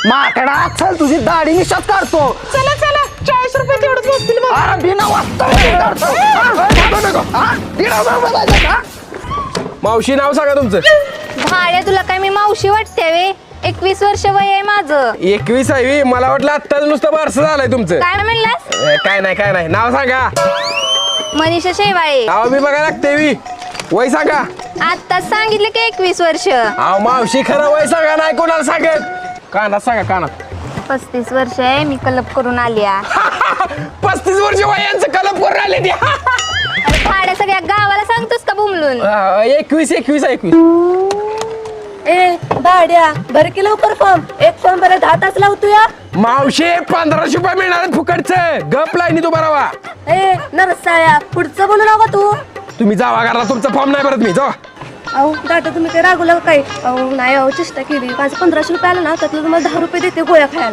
माकडा चल तुझी दाढी निशात काढतो. चला चला 40 रुपये तेवढंच बसतील बघ. अरे बिना वाचतो. मावशी नाव सांगा तुमचं. भाड्या तुला काय मी मावशी वाटते वे? 21 वर्ष वय आहे माझं. 21 आहे. मला वाटलं आत्ताच नुसतं बारसं झालंय तुमचं. काय म्हणलास? काय नाही नाव सांगा. मनीषा शेवाळे. नाव मी बघा लागते वी. वय सांगा. आत्ताच सांगितलं की 21 वर्ष. अहो मावशी खरं वय सांगा, नाही कोणाला सांगत. कानात सांगा कानात. 35 वर्ष आहे मी कलप करून आली आहे. 35 वर्ष वयांचं कलप करून आले ते. अरे भाड्या सगळ्या गावाला सांगतोस का बुमलून? 21. ए भाड्या भर की लवकर फॉर्म. एक फॉर्म भरायला 10 तास लावतो या. मावशी 1500 रुपये मिळणार फुकटचं. गप लाईनी तू बरावा. ए नरसाळ्या पुढचं बोलू नका तू. तुम्ही जावा घरला, तुमचा फॉर्म नाही भरत मी. जा. अहो दादा तुम्ही काय रागवला काय? अहो नाही अहो चेष्टा केली. माझं 1500 रुपये आलं ना त्यातलं तुम्हाला 10 रुपये देते गोळ्या खायला.